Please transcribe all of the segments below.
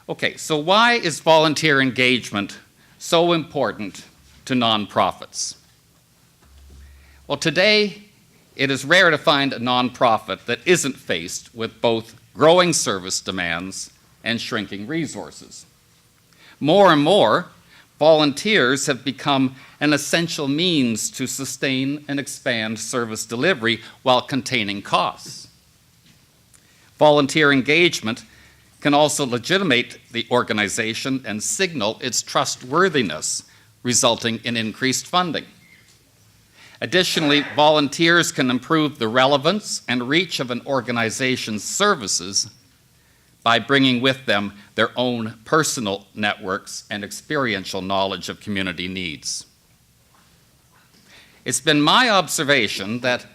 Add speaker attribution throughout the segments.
Speaker 1: Okay, so why is volunteer engagement so important to nonprofits? Well, today it is rare to find a nonprofit that isn't faced with both growing service demands and shrinking resources. More and more, volunteers have become an essential means to sustain and expand service delivery while containing costs. Volunteer engagement can also legitimate the organization and signal its trustworthiness, resulting in increased funding. Additionally, volunteers can improve the relevance and reach of an organization's services by bringing with them their own personal networks and experiential knowledge of community needs. It's been my observation that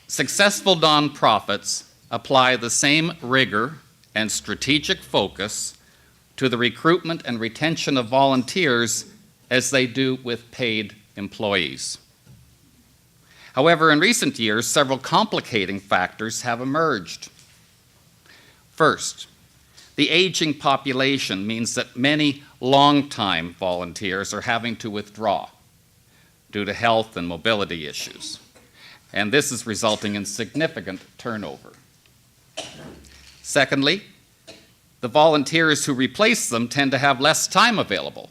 Speaker 1: successful nonprofits apply the same rigor and strategic focus to the recruitment and retention of volunteers as they do with paid employees. However, in recent years, several complicating factors have emerged. First, the aging population means that many longtime volunteers are having to withdraw due to health and mobility issues, and this is resulting in significant turnover. Secondly, the volunteers who replace them tend to have less time available.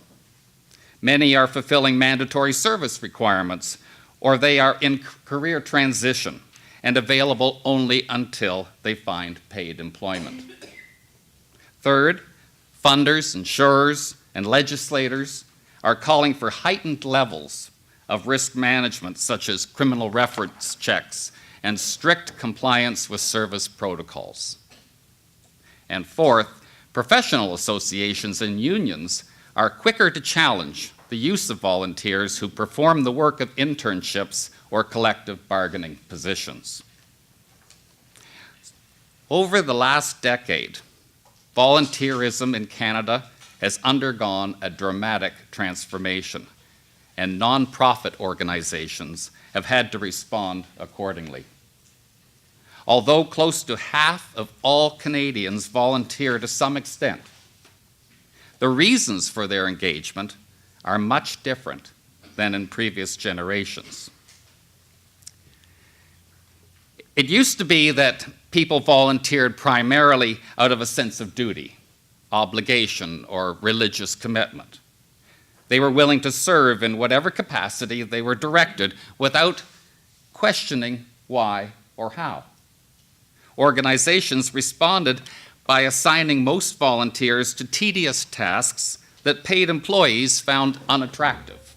Speaker 1: Many are fulfilling mandatory service requirements, or they are in career transition and available only until they find paid employment. Third, funders, insurers, and legislators are calling for heightened levels of risk management, such as criminal reference checks and strict compliance with service protocols. And fourth, professional associations and unions are quicker to challenge the use of volunteers who perform the work of internships or collective bargaining positions. Over the last decade, volunteerism in Canada has undergone a dramatic transformation, and nonprofit organizations have had to respond accordingly. Although close to half of all Canadians volunteer to some extent, the reasons for their engagement are much different than in previous generations. It used to be that people volunteered primarily out of a sense of duty, obligation, or religious commitment. They were willing to serve in whatever capacity they were directed without questioning why or how. Organizations responded by assigning most volunteers to tedious tasks that paid employees found unattractive.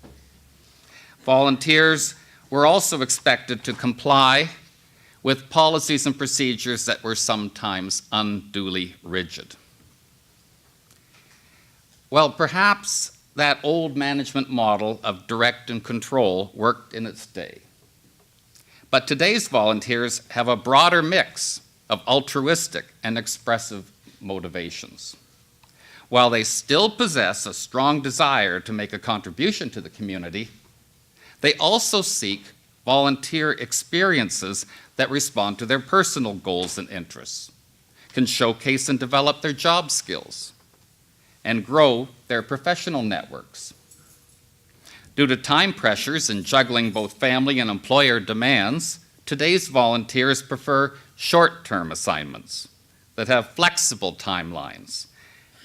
Speaker 1: Volunteers were also expected to comply with policies and procedures that were sometimes unduly rigid. Well, perhaps that old management model of direct and control worked in its day. But today's volunteers have a broader mix of altruistic and expressive motivations. While they still possess a strong desire to make a contribution to the community, they also seek volunteer experiences that respond to their personal goals and interests, can showcase and develop their job skills, and grow their professional networks. Due to time pressures and juggling both family and employer demands, today's volunteers prefer short-term assignments that have flexible timelines,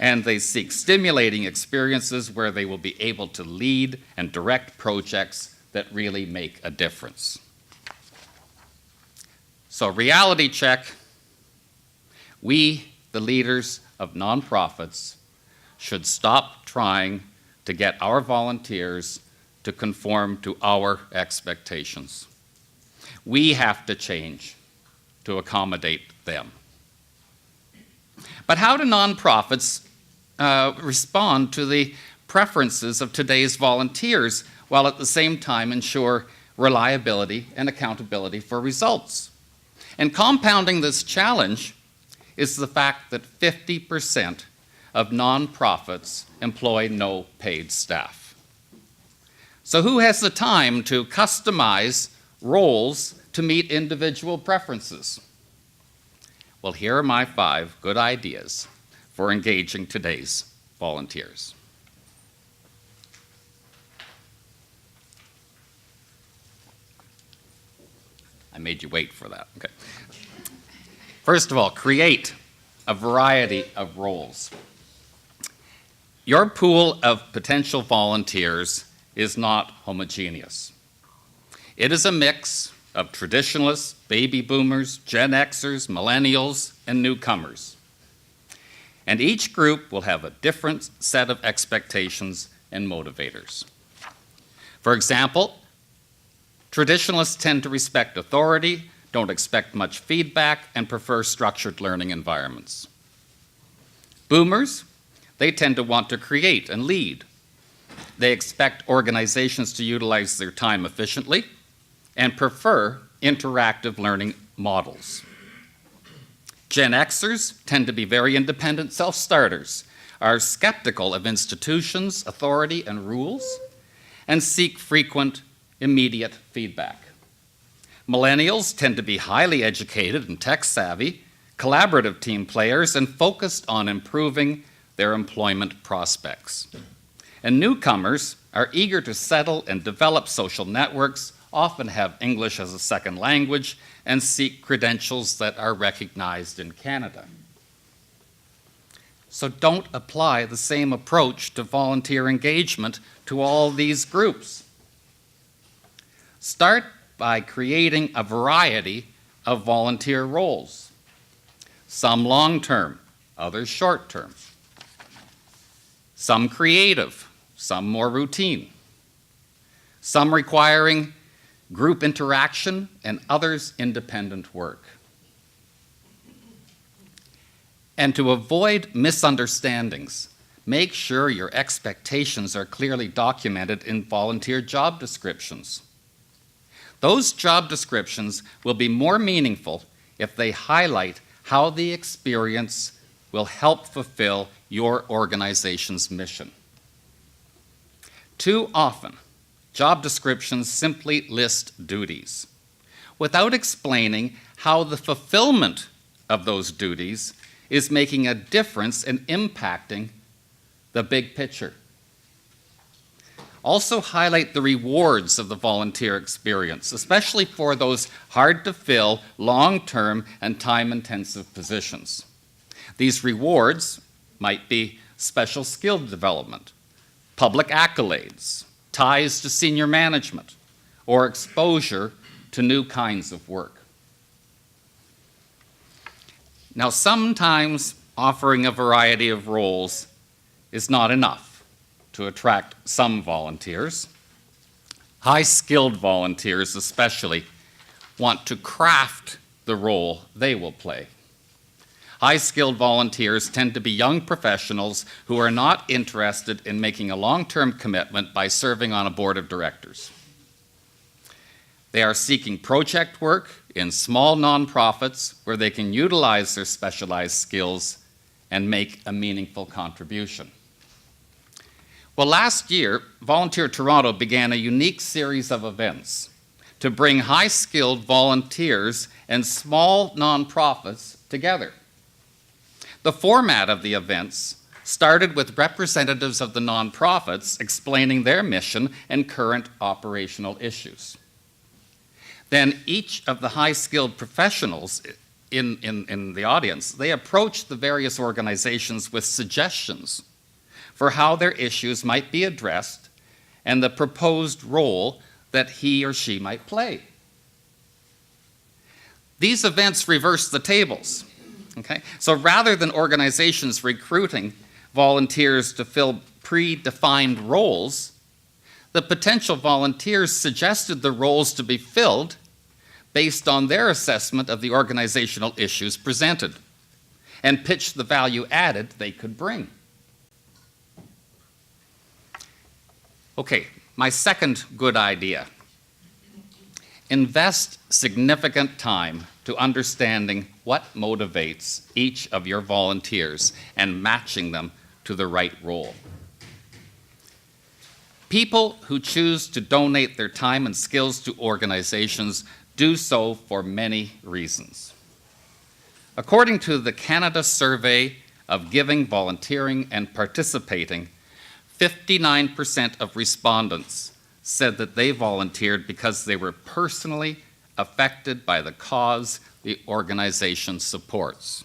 Speaker 1: and they seek stimulating experiences where they will be able to lead and direct projects that really make a difference. So, reality check. We, the leaders of nonprofits, should stop trying to get our volunteers to conform to our expectations. We have to change to accommodate them. But how do nonprofits respond to the preferences of today's volunteers while at the same time ensure reliability and accountability for results? And compounding this challenge is the fact that 50% of nonprofits employ no paid staff. So who has the time to customize roles to meet individual preferences? Well, here are my 5 good ideas for engaging today's volunteers. I made you wait for that. Okay. First of all, create a variety of roles. Your pool of potential volunteers is not homogeneous. It is a mix of traditionalists, baby boomers, Gen Xers, millennials, and newcomers. And each group will have a different set of expectations and motivators. For example, traditionalists tend to respect authority, don't expect much feedback, and prefer structured learning environments. Boomers, they tend to want to create and lead. They expect organizations to utilize their time efficiently and prefer interactive learning models. Gen Xers tend to be very independent self-starters, are skeptical of institutions, authority, and rules, and seek frequent, immediate feedback. Millennials tend to be highly educated and tech-savvy, collaborative team players, and focused on improving their employment prospects. And newcomers are eager to settle and develop social networks, often have English as a second language, and seek credentials that are recognized in Canada. So don't apply the same approach to volunteer engagement to all these groups. Start by creating a variety of volunteer roles, some long-term, others short-term, some creative, some more routine, some requiring group interaction, and others independent work. And to avoid misunderstandings, make sure your expectations are clearly documented in volunteer job descriptions. Those job descriptions will be more meaningful if they highlight how the experience will help fulfill your organization's mission. Too often, job descriptions simply list duties without explaining how the fulfillment of those duties is making a difference and impacting the big picture. Also highlight the rewards of the volunteer experience, especially for those hard-to-fill, long-term, and time-intensive positions. These rewards might be special skill development, public accolades, ties to senior management, or exposure to new kinds of work. Now, sometimes offering a variety of roles is not enough to attract some volunteers. High-skilled volunteers especially want to craft the role they will play. High-skilled volunteers tend to be young professionals who are not interested in making a long-term commitment by serving on a board of directors. They are seeking project work in small nonprofits where they can utilize their specialized skills and make a meaningful contribution. Well, last year, Volunteer Toronto began a unique series of events to bring high-skilled volunteers and small nonprofits together. The format of the events started with representatives of the nonprofits explaining their mission and current operational issues. Then each of the high-skilled professionals in the audience, they approached the various organizations with suggestions for how their issues might be addressed and the proposed role that he or she might play. These events reversed the tables. Okay? So rather than organizations recruiting volunteers to fill predefined roles, the potential volunteers suggested the roles to be filled based on their assessment of the organizational issues presented and pitched the value added they could bring. Okay, my second good idea. Invest significant time to understanding what motivates each of your volunteers and matching them to the right role. People who choose to donate their time and skills to organizations do so for many reasons. According to the Canada Survey of giving, volunteering, and participating, 59% of respondents said that they volunteered because they were personally affected by the cause the organization supports.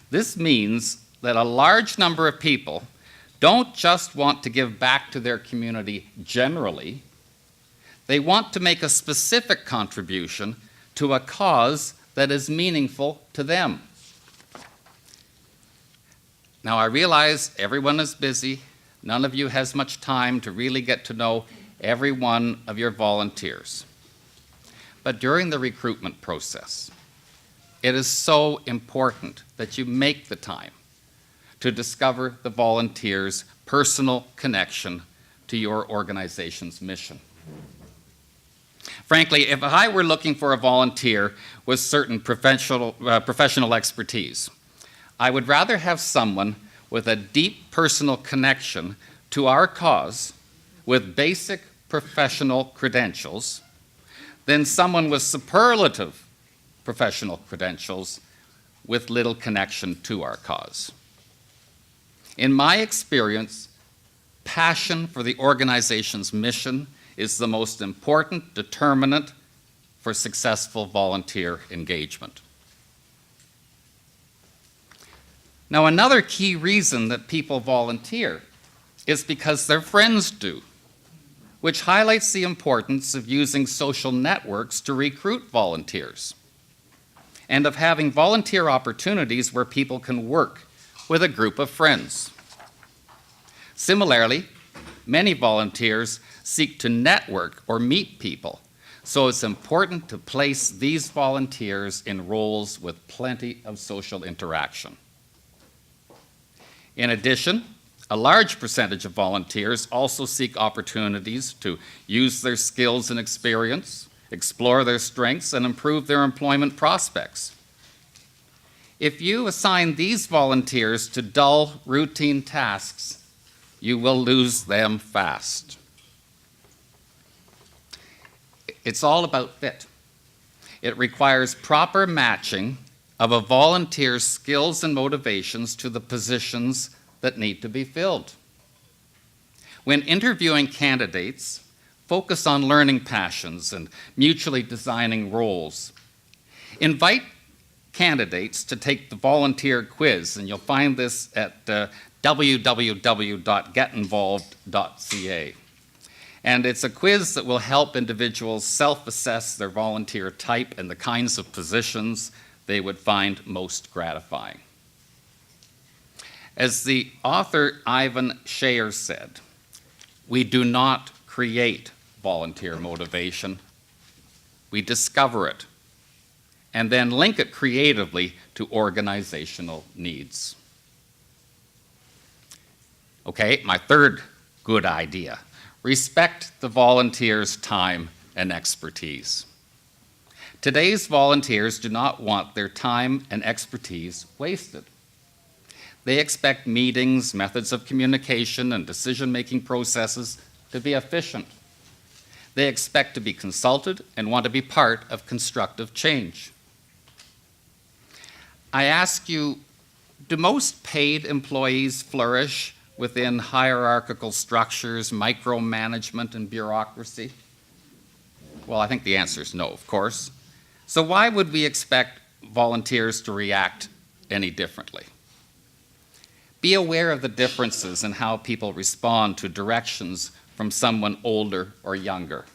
Speaker 1: This means that a large number of people don't just want to give back to their community generally, they want to make a specific contribution to a cause that is meaningful to them. Now, I realize everyone is busy. None of you has much time to really get to know every one of your volunteers. But during the recruitment process, it is so important that you make the time to discover the volunteer's personal connection to your organization's mission. Frankly, if I were looking for a volunteer with certain professional expertise, I would rather have someone with a deep personal connection to our cause with basic professional credentials than someone with superlative professional credentials with little connection to our cause. In my experience, passion for the organization's mission is the most important determinant for successful volunteer engagement. Now, another key reason that people volunteer is because their friends do, which highlights the importance of using social networks to recruit volunteers and of having volunteer opportunities where people can work with a group of friends. Similarly, many volunteers seek to network or meet people, so it's important to place these volunteers in roles with plenty of social interaction. In addition, a large percentage of volunteers also seek opportunities to use their skills and experience, explore their strengths, and improve their employment prospects. If you assign these volunteers to dull, routine tasks, you will lose them fast. It's all about fit. It requires proper matching of a volunteer's skills and motivations to the positions that need to be filled. When interviewing candidates, focus on learning passions and mutually designing roles. Invite candidates to take the volunteer quiz, and you'll find this at www.getinvolved.ca. And it's a quiz that will help individuals self-assess their volunteer type and the kinds of positions they would find most gratifying. As the author Ivan Shayer said, we do not create volunteer motivation, we discover it, and then link it creatively to organizational needs. Okay, my third good idea. Respect the volunteer's time and expertise. Today's volunteers do not want their time and expertise wasted. They expect meetings, methods of communication, and decision-making processes to be efficient. They expect to be consulted and want to be part of constructive change. I ask you, do most paid employees flourish within hierarchical structures, micromanagement, and bureaucracy? Well, I think the answer is no, of course. So why would we expect volunteers to react any differently? Be aware of the differences in how people respond to directions from someone older or younger.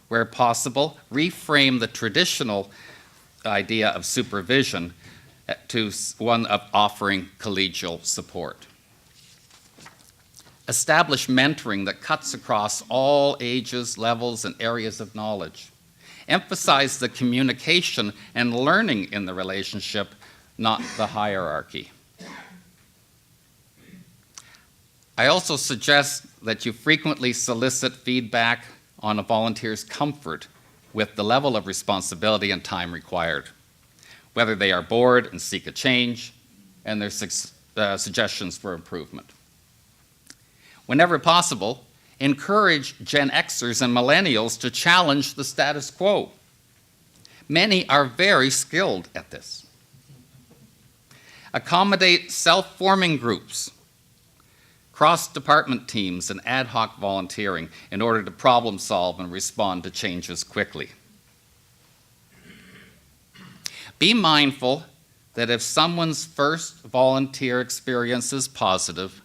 Speaker 1: Where possible, reframe the traditional idea of supervision to one of offering collegial support. Establish mentoring that cuts across all ages, levels, and areas of knowledge. Emphasize the communication and learning in the relationship, not the hierarchy. I also suggest that you frequently solicit feedback on a volunteer's comfort with the level of responsibility and time required, whether they are bored and seek a change, and their suggestions for improvement. Whenever possible, encourage Gen Xers and millennials to challenge the status quo. Many are very skilled at this. accommodate self-forming groups, cross-department teams, and ad hoc volunteering in order to problem solve and respond to changes quickly. Be mindful that if someone's first volunteer experience is positive,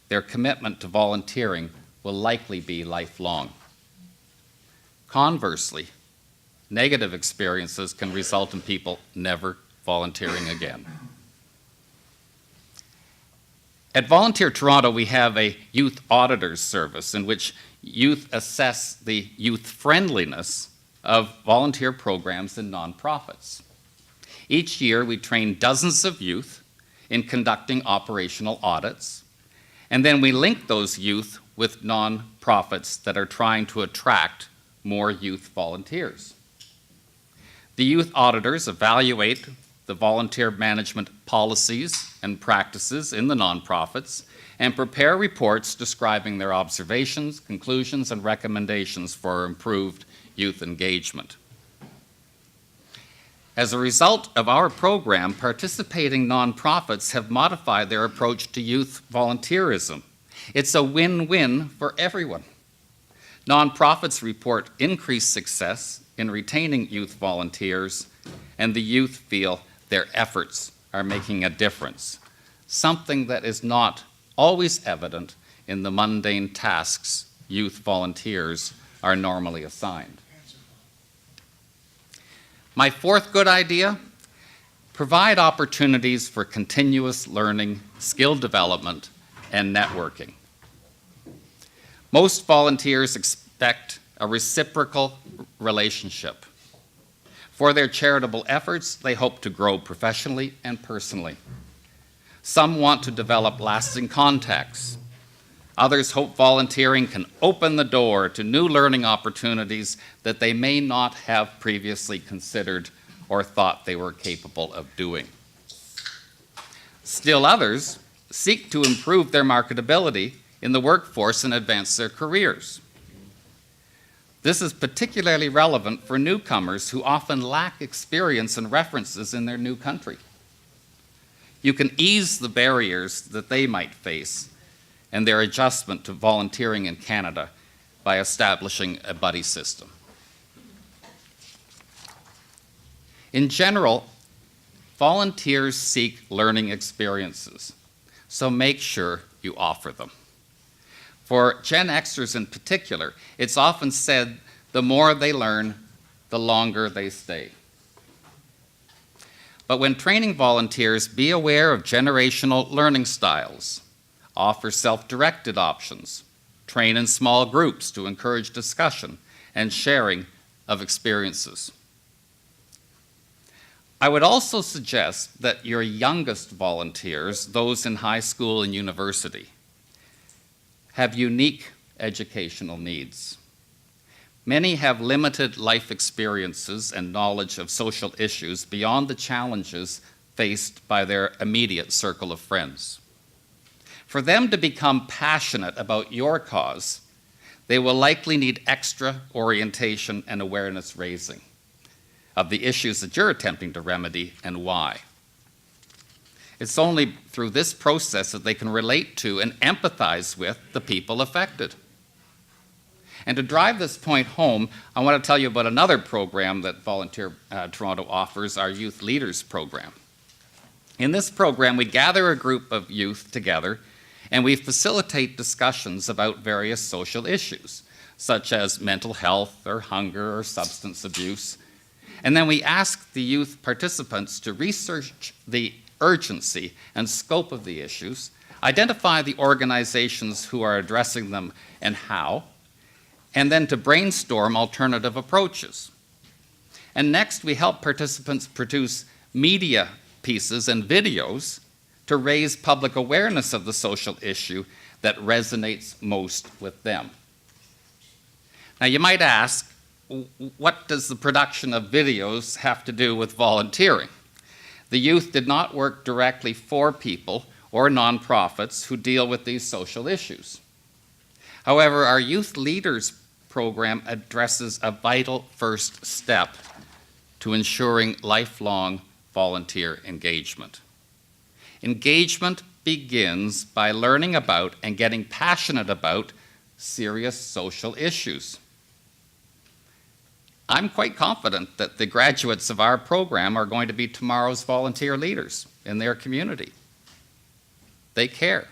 Speaker 1: their commitment to volunteering will likely be lifelong. Conversely, negative experiences can result in people never volunteering again. At Volunteer Toronto, we have a youth auditors service in which youth assess the youth friendliness of volunteer programs and nonprofits. Each year, we train dozens of youth in conducting operational audits, and then we link those youth with nonprofits that are trying to attract more youth volunteers. The youth auditors evaluate the volunteer management policies and practices in the nonprofits and prepare reports describing their observations, conclusions, and recommendations for improved youth engagement. As a result of our program, participating nonprofits have modified their approach to youth volunteerism. It's a win-win for everyone. Nonprofits report increased success in retaining youth volunteers, and the youth feel their efforts are making a difference, something that is not always evident in the mundane tasks youth volunteers are normally assigned. My fourth good idea, provide opportunities for continuous learning, skill development, and networking. Most volunteers expect a reciprocal relationship. For their charitable efforts, they hope to grow professionally and personally. Some want to develop lasting contacts. Others hope volunteering can open the door to new learning opportunities that they may not have previously considered or thought they were capable of doing. Still others seek to improve their marketability in the workforce and advance their careers. This is particularly relevant for newcomers who often lack experience and references in their new country. You can ease the barriers that they might face and their adjustment to volunteering in Canada by establishing a buddy system. In general, volunteers seek learning experiences, so make sure you offer them. For Gen Xers in particular, it's often said the more they learn, the longer they stay. But when training volunteers, be aware of generational learning styles. Offer self-directed options. Train in small groups to encourage discussion and sharing of experiences. I would also suggest that your youngest volunteers, those in high school and university, have unique educational needs. Many have limited life experiences and knowledge of social issues beyond the challenges faced by their immediate circle of friends. For them to become passionate about your cause, they will likely need extra orientation and awareness raising of the issues that you're attempting to remedy and why. It's only through this process that they can relate to and empathize with the people affected. And to drive this point home, I want to tell you about another program that Volunteer Toronto offers, our Youth Leaders Program. In this program, we gather a group of youth together and we facilitate discussions about various social issues, such as mental health or hunger or substance abuse. And then we ask the youth participants to research the urgency and scope of the issues, identify the organizations who are addressing them and how, and then to brainstorm alternative approaches. And next, we help participants produce media pieces and videos to raise public awareness of the social issue that resonates most with them. Now, you might ask, what does the production of videos have to do with volunteering? The youth did not work directly for people or nonprofits who deal with these social issues. However, our Youth Leaders Program addresses a vital first step to ensuring lifelong volunteer engagement. engagement begins by learning about and getting passionate about serious social issues. I'm quite confident that the graduates of our program are going to be tomorrow's volunteer leaders in their community. They care.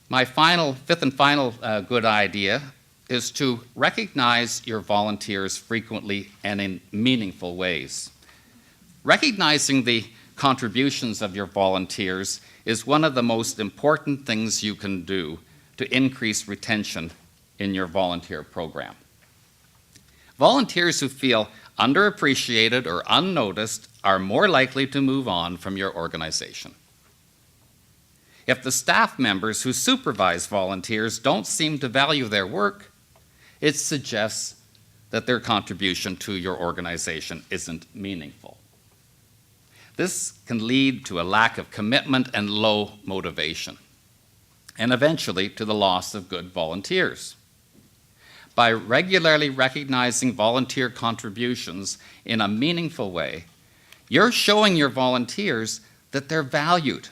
Speaker 1: My fifth and final good idea is to recognize your volunteers frequently and in meaningful ways. Recognizing the contributions of your volunteers is one of the most important things you can do to increase retention in your volunteer program. Volunteers who feel underappreciated or unnoticed are more likely to move on from your organization. If the staff members who supervise volunteers don't seem to value their work, it suggests that their contribution to your organization isn't meaningful. This can lead to a lack of commitment and low motivation, and eventually to the loss of good volunteers. By regularly recognizing volunteer contributions in a meaningful way, you're showing your volunteers that they're valued,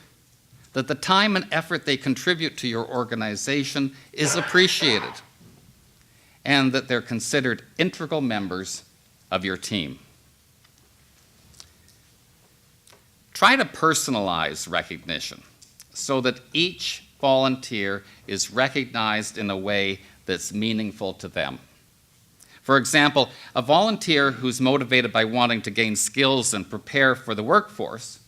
Speaker 1: that the time and effort they contribute to your organization is appreciated, and that they're considered integral members of your team. Try to personalize recognition so that each volunteer is recognized in a way that's meaningful to them. For example, a volunteer who's motivated by wanting to gain skills and prepare for the workforce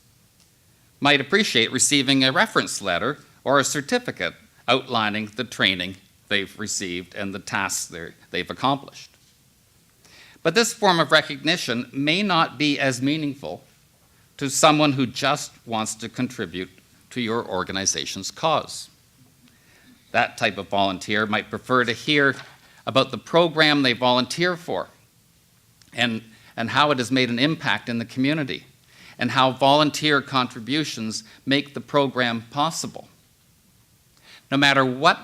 Speaker 1: might appreciate receiving a reference letter or a certificate outlining the training they've received and the tasks they've accomplished. But this form of recognition may not be as meaningful to someone who just wants to contribute to your organization's cause. That type of volunteer might prefer to hear about the program they volunteer for and how it has made an impact in the community and how volunteer contributions make the program possible. No matter what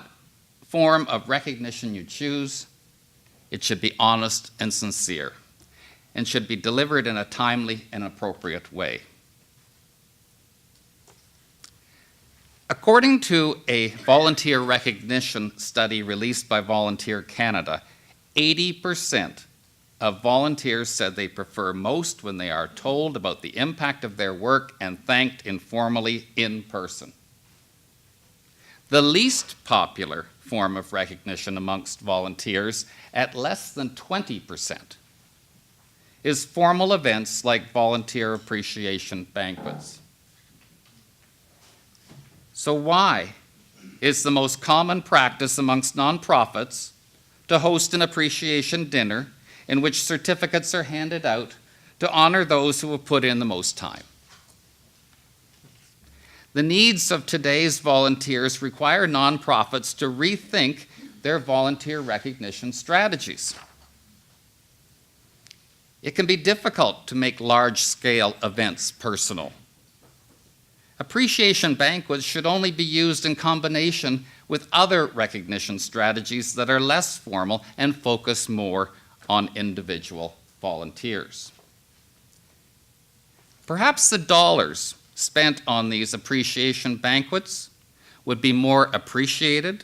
Speaker 1: form of recognition you choose, it should be honest and sincere and should be delivered in a timely and appropriate way. According to a volunteer recognition study released by Volunteer Canada, 80% of volunteers said they prefer most when they are told about the impact of their work and thanked informally in person. The least popular form of recognition amongst volunteers, at less than 20%, is formal events like volunteer appreciation banquets. So why is the most common practice amongst nonprofits to host an appreciation dinner in which certificates are handed out to honor those who have put in the most time? The needs of today's volunteers require nonprofits to rethink their volunteer recognition strategies. It can be difficult to make large-scale events personal. Appreciation banquets should only be used in combination with other recognition strategies that are less formal and focus more on individual volunteers. Perhaps the dollars spent on these appreciation banquets would be more appreciated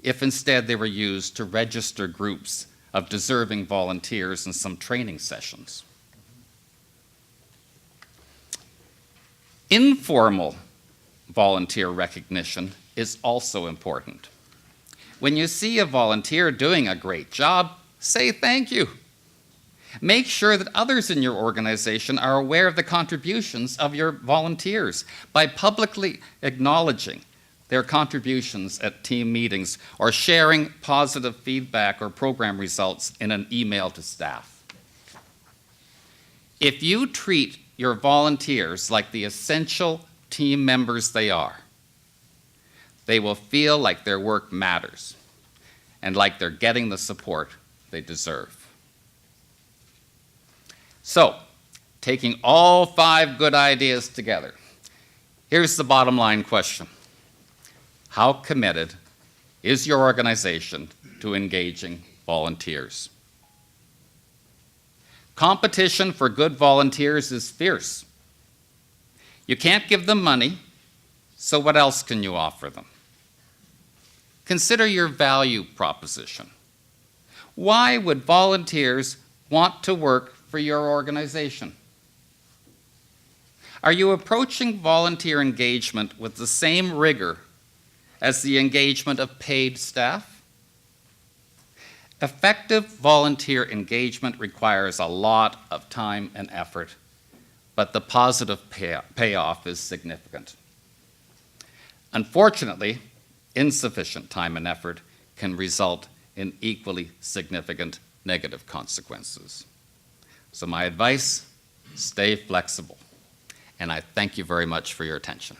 Speaker 1: if instead they were used to register groups of deserving volunteers in some training sessions. Informal volunteer recognition is also important. When you see a volunteer doing a great job, say thank you. Make sure that others in your organization are aware of the contributions of your volunteers by publicly acknowledging their contributions at team meetings or sharing positive feedback or program results in an email to staff. If you treat your volunteers like the essential team members they are, they will feel like their work matters and like they're getting the support they deserve. So, taking all 5 good ideas together, here's the bottom line question. How committed is your organization to engaging volunteers? Competition for good volunteers is fierce You can't give them money, so what else can you offer them? Consider your value proposition. Why would volunteers want to work for your organization? Are you approaching volunteer engagement with the same rigor as the engagement of paid staff? Effective volunteer engagement requires a lot of time and effort, but the positive payoff is significant. Unfortunately, insufficient time and effort can result in equally significant negative consequences. So my advice, stay flexible. And I thank you very much for your attention.